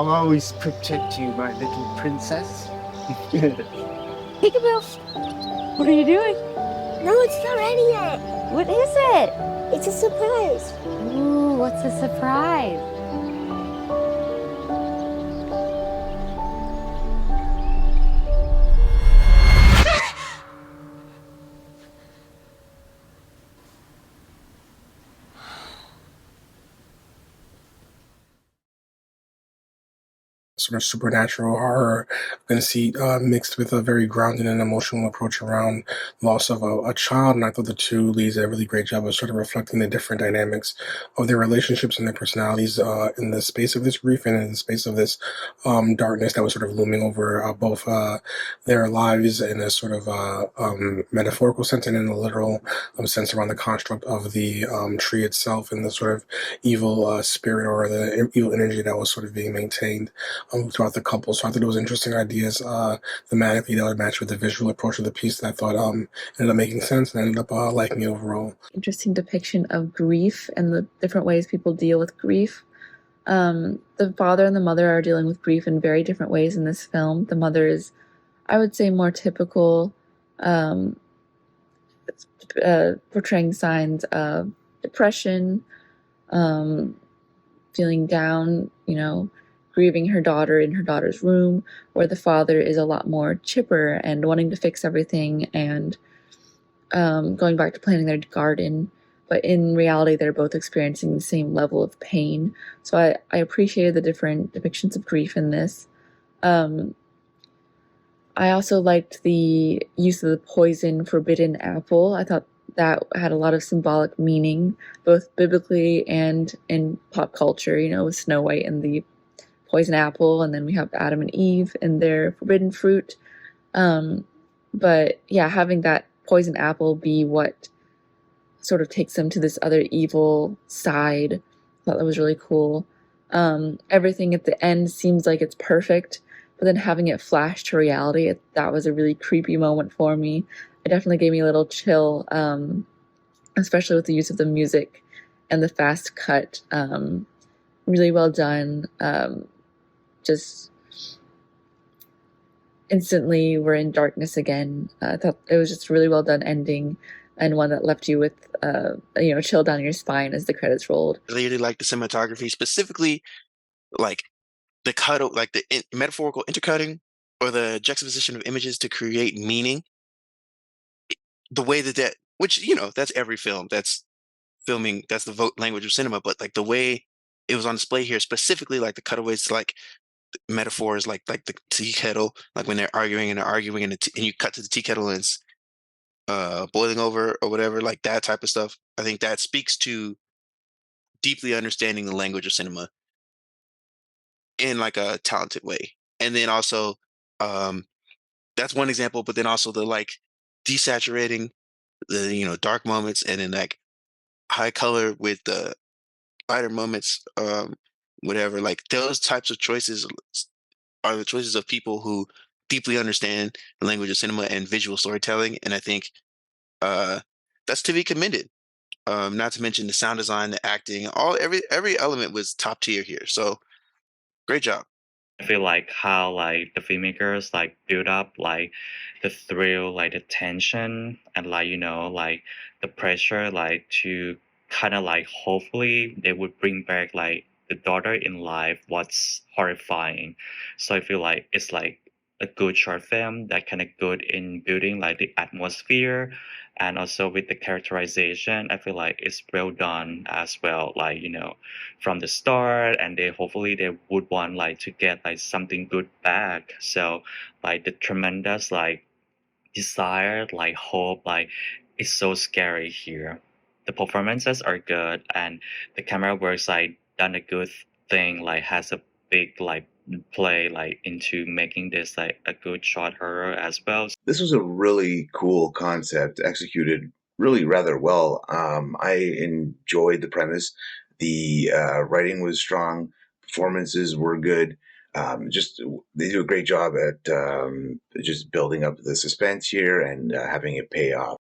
I'll always protect you, my little princess. Peekaboo, what are you doing? No, it's not ready yet. What is it? It's a surprise. Ooh, what's the surprise? Sort of supernatural horror conceit mixed with a very grounded and emotional approach around loss of a child. And I thought the two leads did a really great job of sort of reflecting the different dynamics of their relationships and their personalities in the space of this grief and in the space of this darkness that was sort of looming over both their lives in a sort of metaphorical sense and in a literal sense around the construct of the tree itself and the sort of evil spirit or the evil energy that was sort of being maintained throughout the couple. So I thought it was interesting ideas thematically that would match with the visual approach of the piece that I thought ended up making sense and I ended up liking it overall. Interesting depiction of grief and the different ways people deal with grief. The father and the mother are dealing with grief in very different ways in this film. The mother is, I would say, more typical, portraying signs of depression, feeling down, grieving her daughter in her daughter's room, where the father is a lot more chipper and wanting to fix everything and going back to planting their garden. But in reality, they're both experiencing the same level of pain. So I appreciated the different depictions of grief in this. I also liked the use of the poison forbidden apple. I thought that had a lot of symbolic meaning, both biblically and in pop culture, with Snow White and the poison apple, and then we have Adam and Eve and their forbidden fruit. But yeah, having that poison apple be what sort of takes them to this other evil side, I thought that was really cool. Everything at the end seems like it's perfect, but then having it flash to reality, that was a really creepy moment for me. It definitely gave me a little chill, especially with the use of the music and the fast cut. Really well done. Just instantly we're in darkness again. I thought it was just a really well done ending and one that left you with chill down your spine as the credits rolled. I really like the cinematography, specifically like the cut, like the metaphorical intercutting or the juxtaposition of images to create meaning. The way that which that's every film that's filming, that's the language of cinema, but like the way it was on display here, specifically like the cutaways, like metaphors, like the tea kettle, like when they're arguing and and you cut to the tea kettle and it's boiling over or whatever, like that type of stuff. I think that speaks to deeply understanding the language of cinema in like a talented way. And then also, that's one example, but then also the like desaturating the dark moments and then like high color with the lighter moments, whatever, like those types of choices are the choices of people who deeply understand the language of cinema and visual storytelling. And I think that's to be commended. Not to mention the sound design, the acting, every element was top tier here. So great job. I feel like how like the filmmakers like build up like the thrill, like the tension, and like like the pressure, like to kind of like hopefully they would bring back like the daughter in life. What's horrifying. So I feel like it's like a good short film that kind of good in building like the atmosphere and also with the characterization. I feel like it's well done as well, like from the start, and they hopefully they would want like to get like something good back. So like the tremendous like desire, like hope, like it's so scary here. The performances are good and the camera works like done a good thing, like has a big like play like into making this like a good shot horror as well. This was a really cool concept executed really rather well. I enjoyed the premise. The writing was strong. Performances were good. Just they do a great job at just building up the suspense here and having it pay off.